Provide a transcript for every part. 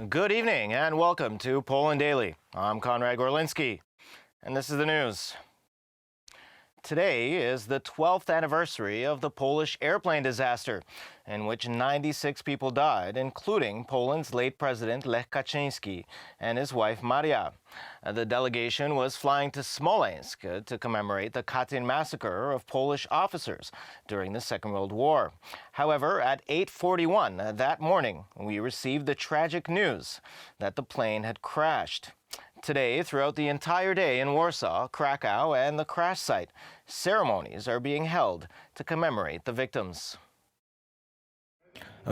Good evening and welcome to Poland Daily. I'm Konrad Gorlinski, and this is the news. Today is the 12th anniversary of the Polish airplane disaster, in which 96 people died, including Poland's late president Lech Kaczyński and his wife Maria. The delegation was flying to Smolensk to commemorate the Katyn massacre of Polish officers during the Second World War. However, at 8:41 that morning, we received the tragic news that the plane had crashed. Today, throughout the entire day in Warsaw, Krakow, and the crash site, ceremonies are being held to commemorate the victims.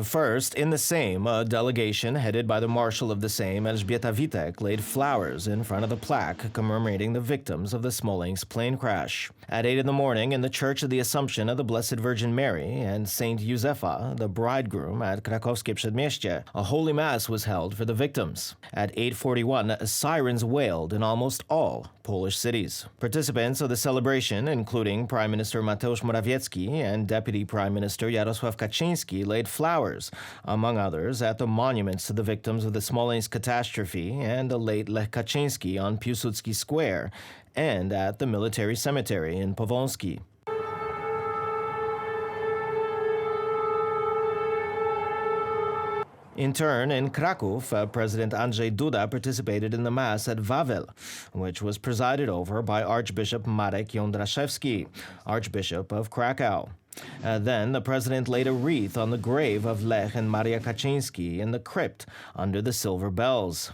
First, in the Sejm, a delegation headed by the Marshal of the Sejm, Elżbieta Witek, laid flowers in front of the plaque commemorating the victims of the Smolensk plane crash. At 8 in the morning, in the Church of the Assumption of the Blessed Virgin Mary and Saint Józefa, the bridegroom, at Krakowskie Przedmieście, a holy mass was held for the victims. At 8:41, sirens wailed in almost all Polish cities. Participants of the celebration, including Prime Minister Mateusz Morawiecki and Deputy Prime Minister Jarosław Kaczyński, laid flowers, among others, at the monuments to the victims of the Smolensk catastrophe and the late Lech Kaczyński on Piłsudski Square, and at the military cemetery in Powązki. In turn, in Kraków, President Andrzej Duda participated in the Mass at Wawel, which was presided over by Archbishop Marek Jądraszewski, Archbishop of Krakow. Then the president laid a wreath on the grave of Lech and Maria Kaczyński in the crypt under the silver bells.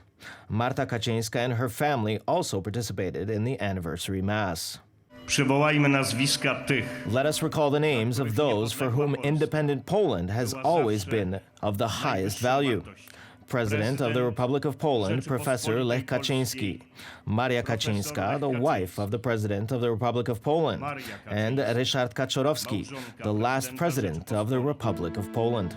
Marta Kaczyńska and her family also participated in the anniversary Mass. Przywołajmy nazwiska tych. Let us recall the names of those for whom independent Poland has always been of the highest value. President of the Republic of Poland, Professor Lech Kaczyński, Maria Kaczyńska, the wife of the President of the Republic of Poland, and Ryszard Kaczorowski, the last President of the Republic of Poland.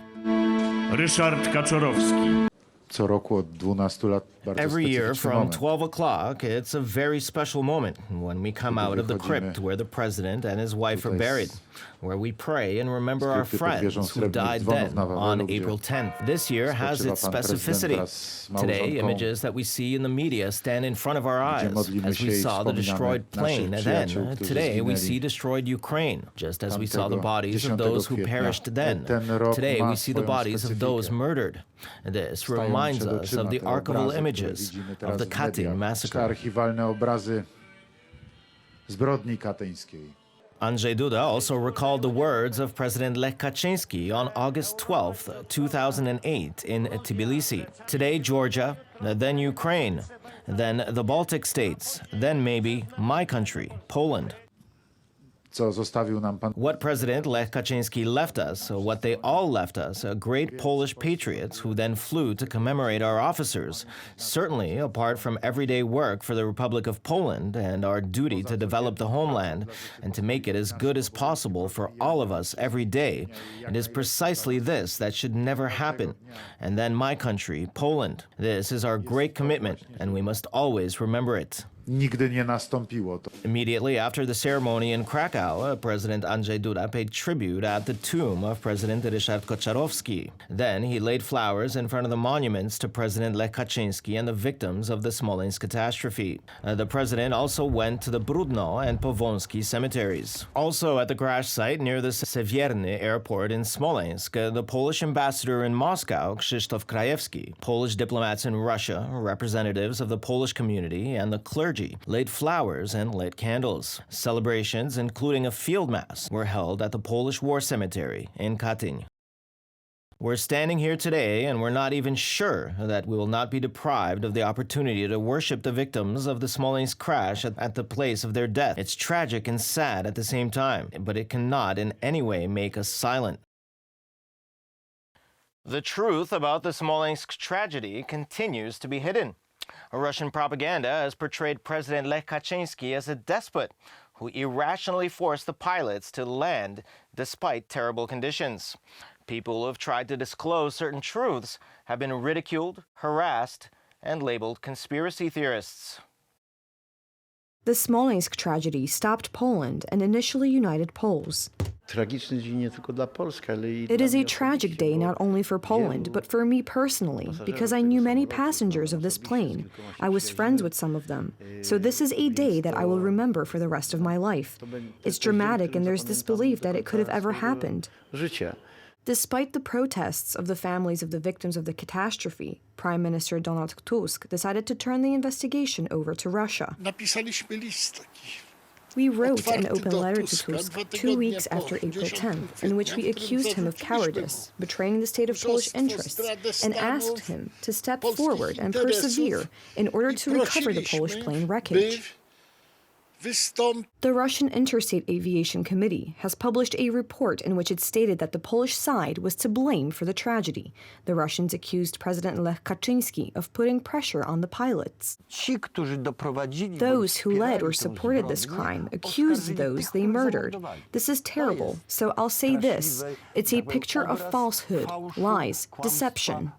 Ryszard Kaczorowski. Co roku od 12 lat bardzo Every year specyficzny from moment. 12 o'clock, it's a very special moment when we come out of the crypt where the president and his wife are buried, where we pray and remember our friends who died then on April 10th. This year has its specificity. Today, images that we see in the media stand in front of our eyes as we saw the destroyed plane, and then today we see destroyed Ukraine, just as we saw the bodies of those who perished then. Today we see the bodies of those murdered. This reminds us of the archival images of the Katyn massacre. Archiwalne obrazy zbrodni katyńskiej. Andrzej Duda also recalled the words of President Lech Kaczyński on August 12, 2008 in Tbilisi. Today, Georgia, then Ukraine, then the Baltic states, then maybe my country, Poland. Co zostawił nam pan What President Lech Kaczyński left us, what they all left us, great Polish patriots who then flew to commemorate our officers, certainly apart from everyday work for the Republic of Poland and our duty to develop the homeland and to make it as good as possible for all of us every day, it is precisely this that should never happen. And then my country, Poland. This is our great commitment, and we must always remember it. nigdy nie nastąpiło. Immediately after the ceremony in Krakow, President Andrzej Duda paid tribute at the tomb of President Ryszard Kaczorowski. Then he laid flowers in front of the monuments to President Lech Kaczyński and the victims of the Smolensk catastrophe. The president also went to the Brudno and Powązki cemeteries. Also at the crash site near the Siewierny airport in Smolensk, the Polish ambassador in Moscow, Krzysztof Krajewski, Polish diplomats in Russia, representatives of the Polish community, and the clergy laid flowers and lit candles. Celebrations, including a field mass, were held at the Polish War Cemetery in Katyn. We're standing here today and we're not even sure that we will not be deprived of the opportunity to worship the victims of the Smolensk crash at the place of their death. It's tragic and sad at the same time, but it cannot in any way make us silent. The truth about the Smolensk tragedy continues to be hidden. Russian propaganda has portrayed President Lech Kaczyński as a despot who irrationally forced the pilots to land despite terrible conditions. People who have tried to disclose certain truths have been ridiculed, harassed, and labeled conspiracy theorists. The Smolensk tragedy stopped Poland and initially united Poles. Tragiczny dzień nie tylko dla Polski, ale i It dla is a mnie tragic osobiście, day bo not only for Poland, but for me personally, because I knew many passengers of this plane. I was friends with some of them. So this is a day that I will remember for the rest of my life. It's dramatic, and there's this belief that it could have ever happened. Życia. Despite the protests of the families of the victims of the catastrophe, Prime Minister Donald Tusk decided to turn the investigation over to Russia. Napisaliśmy list taki. We wrote an Otwarty open do letter to Tuska Tusk 2 2 weeks tygodnie after po April 10 10th, in which we kwietnia, w którym accused him of zarzuciliśmy cowardice, betraying the state of Polish oszustwo, interests, zdradę and stanu, asked him to step polskich forward and interesów persevere in order i to recover the Polish prosiliśmy, plane by wreckage. wystąpić. The Russian Interstate Aviation Committee has published a report in which it stated that the Polish side was to blame for the tragedy. The Russians accused President Lech Kaczynski of putting pressure on the pilots. Those who led or supported this crime accused those they murdered. This is terrible, so I'll say this. It's a picture of falsehood, lies, deception.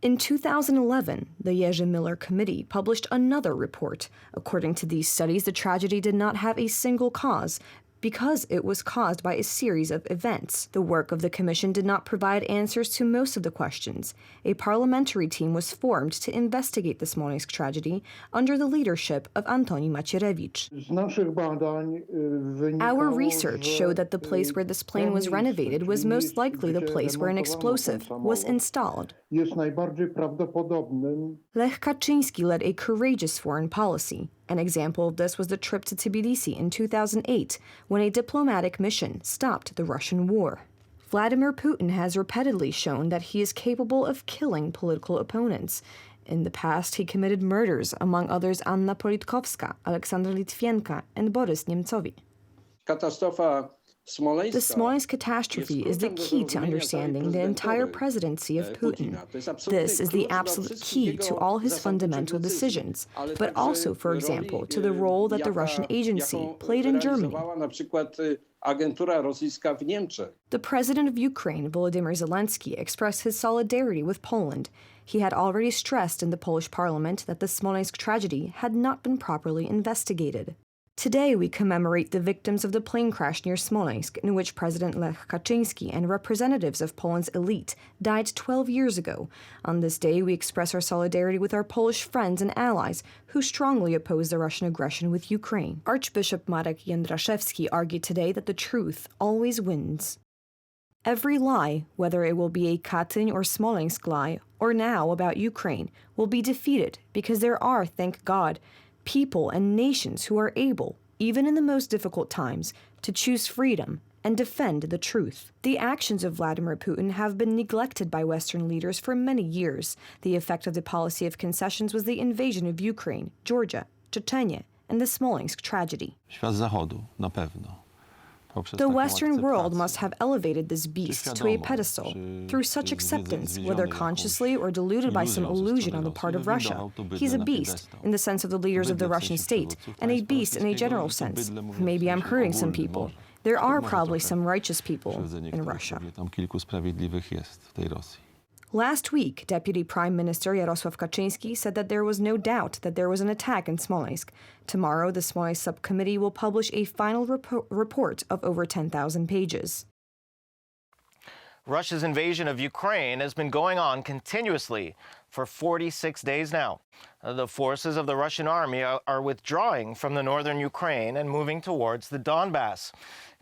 In 2011, the Jerzy Miller Committee published another report. According to these studies, the tragedy did not have a single cause because it was caused by a series of events. The work of the commission did not provide answers to most of the questions. A parliamentary team was formed to investigate the Smolensk tragedy under the leadership of Antoni Macierewicz. Our research showed that the place where this plane was renovated was most likely the place where an explosive was installed. Lech Kaczynski led a courageous foreign policy. An example of this was the trip to Tbilisi in 2008, when a diplomatic mission stopped the Russian war. Vladimir Putin has repeatedly shown that he is capable of killing political opponents. In the past, he committed murders, among others Anna Politkovska, Aleksander Litvienko, and Boris Nemtsov. The Smolensk catastrophe is the key to understanding the entire presidency of Putin. This is the absolute key to all his fundamental decisions, but also, for example, to the role that the Russian agency played in Germany. The president of Ukraine, Volodymyr Zelensky, expressed his solidarity with Poland. He had already stressed in the Polish parliament that the Smolensk tragedy had not been properly investigated. Today, we commemorate the victims of the plane crash near Smolensk, in which President Lech Kaczynski and representatives of Poland's elite died 12 years ago. On this day, we express our solidarity with our Polish friends and allies who strongly oppose the Russian aggression with Ukraine. Archbishop Marek Jędraszewski argued today that the truth always wins. Every lie, whether it will be a Katyń or Smolensk lie, or now about Ukraine, will be defeated because there are, thank God, people and nations who are able, even in the most difficult times, to choose freedom and defend the truth. The actions of Vladimir Putin have been neglected by Western leaders for many years. The effect of the policy of concessions was the invasion of Ukraine, Georgia, Chechnya, and the Smolensk tragedy. Świat Zachodu, na pewno. The Western world must have elevated this beast to a pedestal. Through such acceptance, whether consciously or deluded by some illusion on the part of Russia, he's a beast in the sense of the leaders of the Russian state, and a beast in a general sense. Maybe I'm hurting some people. There are probably some righteous people in Russia. Last week, Deputy Prime Minister Jarosław Kaczyński said that there was no doubt that there was an attack in Smolensk. Tomorrow, the Smolensk subcommittee will publish a final report of over 10,000 pages. Russia's invasion of Ukraine has been going on continuously for 46 days now. The forces of the Russian army are withdrawing from the northern Ukraine and moving towards the Donbass,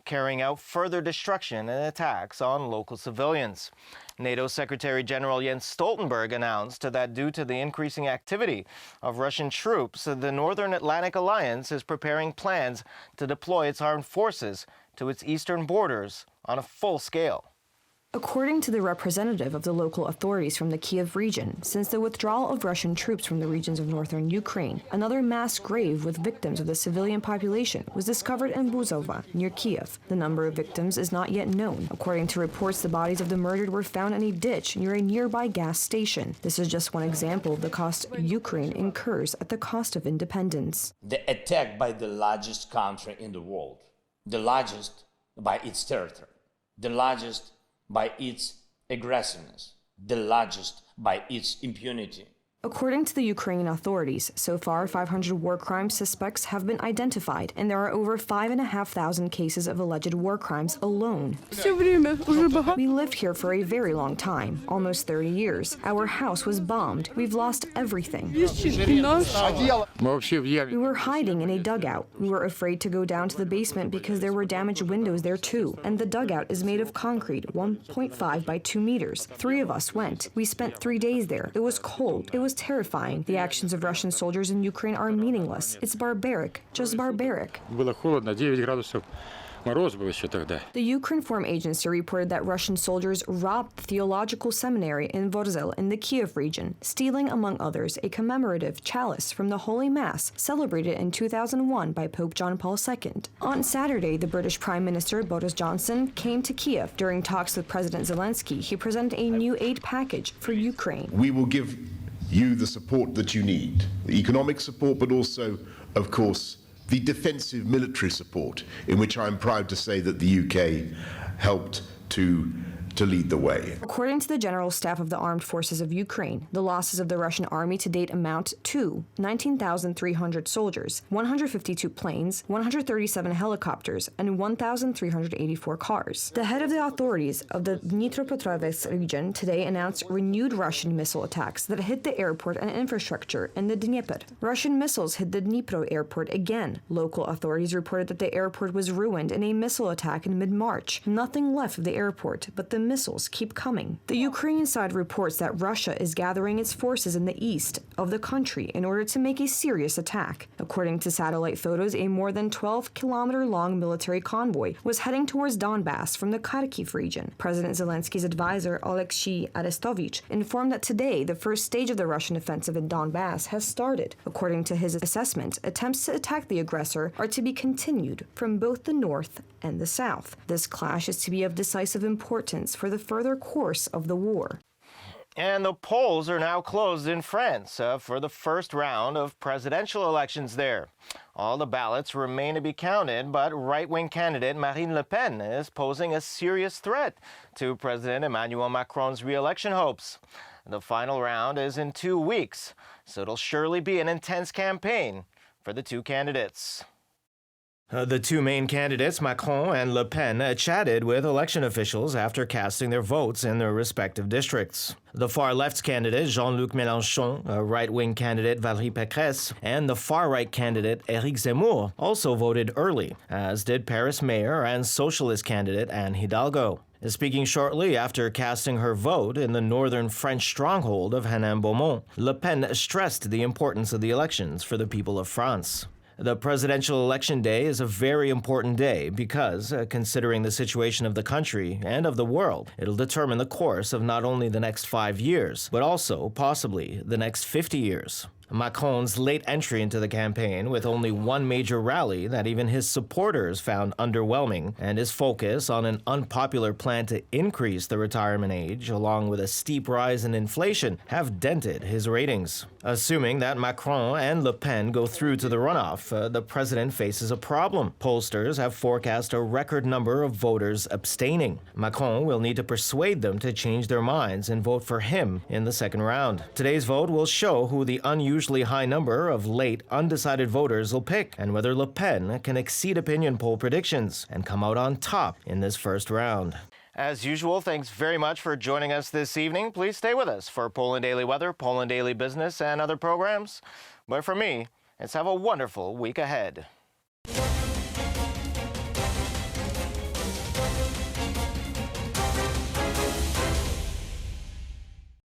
carrying out further destruction and attacks on local civilians. NATO Secretary General Jens Stoltenberg announced that due to the increasing activity of Russian troops, the Northern Atlantic Alliance is preparing plans to deploy its armed forces to its eastern borders on a full scale. According to the representative of the local authorities from the Kiev region, since the withdrawal of Russian troops from the regions of northern Ukraine, another mass grave with victims of the civilian population was discovered in Buzova, near Kiev. The number of victims is not yet known. According to reports, the bodies of the murdered were found in a ditch near a nearby gas station. This is just one example of the cost Ukraine incurs at the cost of independence. The attack by the largest country in the world, the largest by its territory, the largest by its aggressiveness, the largest by its impunity, According to the Ukrainian authorities, so far 500 war crimes suspects have been identified, and there are over 5,500 cases of alleged war crimes alone. We lived here for a very long time, almost 30 years. Our house was bombed. We've lost everything. We were hiding in a dugout. We were afraid to go down to the basement because there were damaged windows there too, and the dugout is made of concrete, 1.5 by 2 meters. 3 of us went. We spent 3 days there. It was cold. It was terrifying. The actions of Russian soldiers in Ukraine are meaningless. It's barbaric, just barbaric. Было холодно, 9 градусов. Мороз был еще тогда. The Ukraine Foreign Agency reported that Russian soldiers robbed the theological seminary in Vorzel in the Kiev region, stealing, among others, a commemorative chalice from the Holy Mass celebrated in 2001 by Pope John Paul II. On Saturday, the British Prime Minister Boris Johnson came to Kiev. During talks with President Zelensky, he presented a new aid package for Ukraine. We will give you the support that you need, the economic support, but also, of course, the defensive military support, in which I'm proud to say that the UK helped to lead the way. According to the General Staff of the Armed Forces of Ukraine, the losses of the Russian army to date amount to 19,300 soldiers, 152 planes, 137 helicopters, and 1,384 cars. The head of the authorities of the Dnipropetrovsk region today announced renewed Russian missile attacks that hit the airport and infrastructure in the Dnieper. Russian missiles hit the Dnipro airport again. Local authorities reported that the airport was ruined in a missile attack in mid-March. Nothing left of the airport, but the missiles keep coming. The Ukrainian side reports that Russia is gathering its forces in the east of the country in order to make a serious attack. According to satellite photos, a more than 12-kilometer-long military convoy was heading towards Donbass from the Kharkiv region. President Zelensky's advisor, Oleksiy Arestovich, informed that today the first stage of the Russian offensive in Donbass has started. According to his assessment, attempts to attack the aggressor are to be continued from both the north and the south. This clash is to be of decisive importance for the further course of the war. And the polls are now closed in France for the first round of presidential elections there. All the ballots remain to be counted, but right-wing candidate Marine Le Pen is posing a serious threat to President Emmanuel Macron's re-election hopes. The final round is in 2 weeks, so it'll surely be an intense campaign for the two candidates. The two main candidates, Macron and Le Pen, chatted with election officials after casting their votes in their respective districts. The far-left's candidate, Jean-Luc Mélenchon, a right-wing candidate, Valérie Pécresse, and the far-right candidate, Éric Zemmour, also voted early, as did Paris mayor and socialist candidate Anne Hidalgo. Speaking shortly after casting her vote in the northern French stronghold of Hénin-Beaumont, Le Pen stressed the importance of the elections for the people of France. The presidential election day is a very important day because, considering the situation of the country and of the world, it'll determine the course of not only the next 5 years, but also, possibly, the next 50 years. Macron's late entry into the campaign with only one major rally that even his supporters found underwhelming, and his focus on an unpopular plan to increase the retirement age along with a steep rise in inflation have dented his ratings. Assuming that Macron and Le Pen go through to the runoff, the president faces a problem. Pollsters have forecast a record number of voters abstaining. Macron will need to persuade them to change their minds and vote for him in the second round. Today's vote will show who the unusually high number of late undecided voters will pick and whether Le Pen can exceed opinion poll predictions and come out on top in this first round. As usual, thanks very much for joining us this evening. Please stay with us for Poland Daily Weather, Poland Daily Business, and other programs. But for me, it's have a wonderful week ahead.